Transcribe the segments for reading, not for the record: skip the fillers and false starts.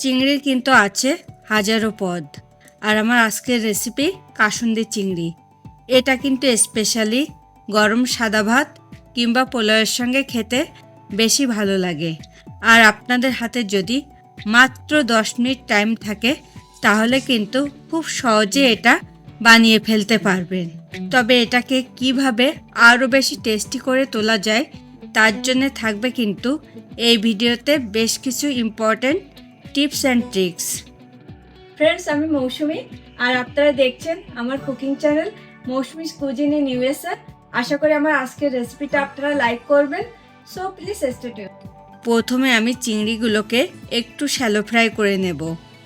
চিংড়ির কিন্তু আছে হাজারো পদ। আর আমার আজকের রেসিপি কাসুন্দি চিংড়ি। এটা কিন্তু স্পেশালি গরম সাদা ভাত কিংবা পোলাওয়ের সঙ্গে খেতে বেশি ভালো লাগে। আর আপনাদের হাতে যদি মাত্র 10 মিনিট টাইম থাকে তাহলে কিন্তু খুব সহজে এটা বানিয়ে ফেলতে পারবেন। তবে এটাকে কিভাবে আরও বেশি টেস্টি করে তোলা যায় তার জন্য থাকবে কিন্তু এই ভিডিওতে বেশ কিছু important tips and tricks. Friends, আমি মৌসুমি আর আপনারা দেখছেন আমার cooking channel Moushumi's cuisine in USA. আশা করি আমার আজকের রেসিপিটা আপনারা লাইক করবেন। So please stay tuned. প্রথমে আমি চিংড়িগুলোকে একটু শ্যালো ফ্রাই করে নেব।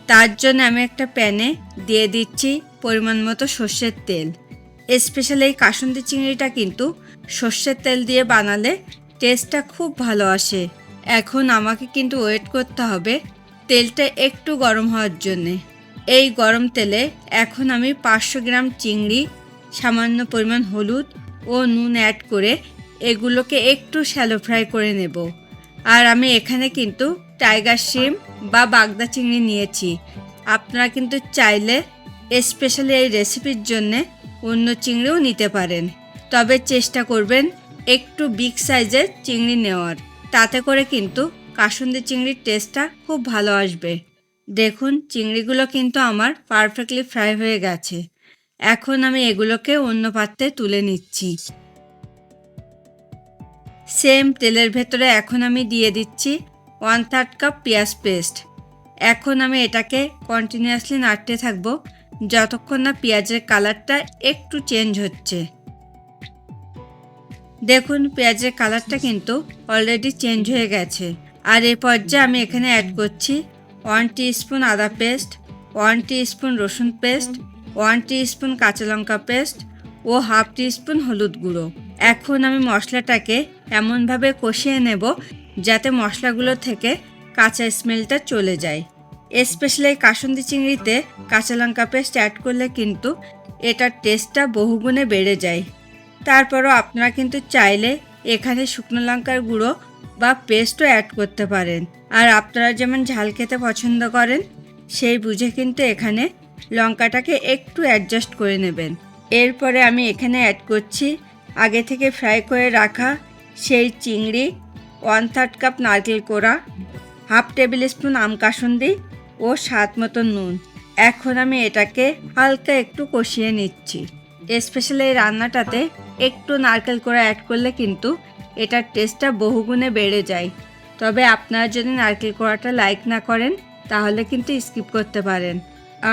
তার জন্য আমি একটা প্যানে দিয়ে দিচ্ছি পরিমাণ মতো সর্ষের তেল। স্পেশালি এই কাসুন্দি চিংড়িটা কিন্তু সর্ষের তেল দিয়ে বানালে টেস্টটা খুব ভালো আসে। এখন আমাকে কিন্তু ওয়েট করতে হবে তেলটা একটু গরম হওয়ার জন্যে। এই গরম তেলে এখন আমি 500 গ্রাম চিংড়ি, সামান্য পরিমাণ হলুদ ও নুন অ্যাড করে এগুলোকে একটু শ্যালো ফ্রাই করে নেব। আর আমি এখানে কিন্তু টাইগার শ্রিম্প বা বাগদা চিংড়ি নিয়েছি। আপনারা কিন্তু চাইলে স্পেশালি এই রেসিপির জন্যে অন্য চিংড়িও নিতে পারেন, তবে চেষ্টা করবেন একটু বিগ সাইজের চিংড়ি নেওয়ার। তাতে করে কিন্তু কাসুন্দি চিংড়ির টেস্টটা খুব ভালো আসবে। দেখুন, চিংড়িগুলো কিন্তু আমার পারফেক্টলি ফ্রাই হয়ে গেছে। এখন আমি এগুলোকে অন্য পাত্রে তুলে নিচ্ছি। সেম তেলের ভেতরে এখন আমি দিয়ে দিচ্ছি 1/3 কাপ পেঁয়াজ পেস্ট। এখন আমি এটাকে কন্টিনিউয়াসলি নাড়তে থাকবো যতক্ষণ না পেঁয়াজের কালারটা একটু চেঞ্জ হচ্ছে। দেখুন, পেঁয়াজের কালারটা কিন্তু অলরেডি চেঞ্জ হয়ে গেছে। আর এই পর্যায়ে আমি এখানে অ্যাড করছি 1 টিস্পুন আদা পেস্ট, 1 টিস্পুন রসুন পেস্ট, 1 টিস্পুন কাঁচা লঙ্কা পেস্ট ও 1/2 টিস্পুন হলুদ গুঁড়ো। এখন আমি মশলাটাকে এমনভাবে কষিয়ে নেব যাতে মশলাগুলো থেকে কাঁচা স্মেলটা চলে যায়। স্পেশালি কাসুন্দি চিংড়িতে কাঁচা লঙ্কা পেস্ট অ্যাড করলে কিন্তু এটার টেস্টটা বহুগুণে বেড়ে যায়। তারপরও আপনারা কিন্তু চাইলে এখানে শুকনো লঙ্কার গুঁড়ো বা পেস্টও অ্যাড করতে পারেন। আর আপনারা যেমন ঝাল খেতে পছন্দ করেন সেই বুঝে কিন্তু এখানে লঙ্কাটাকে একটু অ্যাডজাস্ট করে নেবেন। এরপরে আমি এখানে অ্যাড করছি আগে থেকে ফ্রাই করে রাখা সেই চিংড়ি, 1/3 কাপ নারকেল কোড়া, 1/2 টেবিল স্পুন আম কাসুন্দি ও স্বাদ মতো নুন। এখন আমি এটাকে হালকা একটু কষিয়ে নিচ্ছি। স্পেশালি এই রান্নাটাতে একটু নারকেল কোড়া অ্যাড করলে কিন্তু এটার টেস্টটা বহুগুণে বেড়ে যায়। তবে আপনারা যদি নারকেল কোড়াটা লাইক না করেন তাহলে কিন্তু স্কিপ করতে পারেন।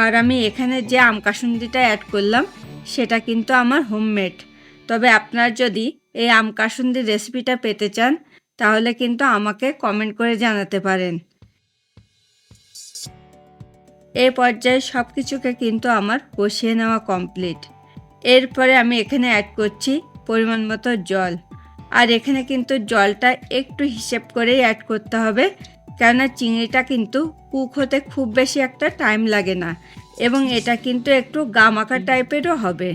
আর আমি এখানে যে আম কাসুন্দিটা অ্যাড করলাম সেটা কিন্তু আমার হোমমেড। তবে আপনারা যদি এই আম কাসুন্দির রেসিপিটা পেতে চান তাহলে কিন্তু আমাকে কমেন্ট করে জানাতে পারেন। এই পর্যায়ে সব কিছুকে কিন্তু আমার কষিয়ে নেওয়া কমপ্লিট। এরপরে আমি এখানে অ্যাড করছি পরিমাণ মতো জল। আর এখানে কিন্তু জলটা একটু হিসেব করেই অ্যাড করতে হবে, কেননা চিংড়িটা কিন্তু কুক হতে খুব বেশি একটা টাইম লাগে না এবং এটা কিন্তু একটু গামাখা টাইপেরও হবে।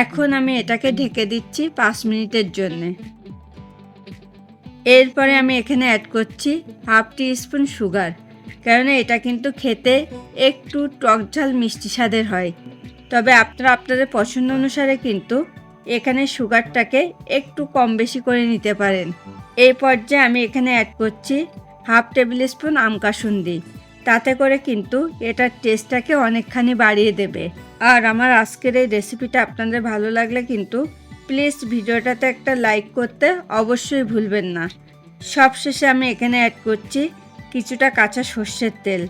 এখন আমি এটাকে ঢেকে দিচ্ছি 5 মিনিটের জন্যে। এরপরে আমি এখানে অ্যাড করছি 1/2 টিস্পুন সুগার, কেননা এটা কিন্তু খেতে একটু টক ঝাল মিষ্টি স্বাদের হয়। তবে আপনারা আপনাদের পছন্দ অনুসারে কিন্তু এখানে সুগারটাকে একটু কম বেশি করে নিতে পারেন। এই পর্যায়ে আমি এখানে অ্যাড করছি 1/2 টেবিল স্পুন আম কাসুন্দি। তাতে করে কিন্তু এটার টেস্টটাকে অনেকখানি বাড়িয়ে দেবে। আর আমার আজকের এই রেসিপিটা আপনাদের ভালো লাগলে কিন্তু প্লিজ ভিডিওটাতে একটা লাইক করতে অবশ্যই ভুলবেন না। সবশেষে আমি এখানে অ্যাড করছি কিছুটা কাঁচা সর্ষের তেল।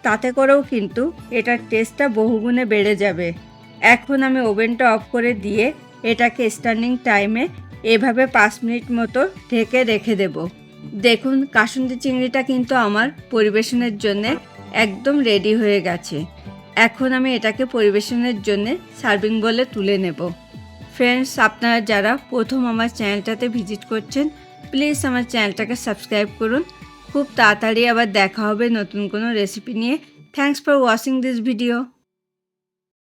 তাতে করেও কিন্তু এটার টেস্টটা বহুগুণে বেড়ে যাবে। এখন আমি ওভেনটা অফ করে দিয়ে এটাকে স্ট্যান্ডিং টাইমে এভাবে 5 মিনিট মতো ঢেকে রেখে দেব। দেখুন, কাসুন্দি চিংড়িটা কিন্তু আমার পরিবেশনের জন্য একদম রেডি হয়ে গেছে। এখন আমি এটাকে পরিবেশনের জন্য সার্ভিং বলে তুলে নেব। ফ্রেন্ডস, আপনারা যারা প্রথম আমার চ্যানেলটাতে ভিজিট করছেন প্লিজ আমার চ্যানেলটাকে সাবস্ক্রাইব করুন। খুব তাড়াতাড়ি আবার দেখা হবে নতুন কোনো রেসিপি নিয়ে। Thanks for watching this video.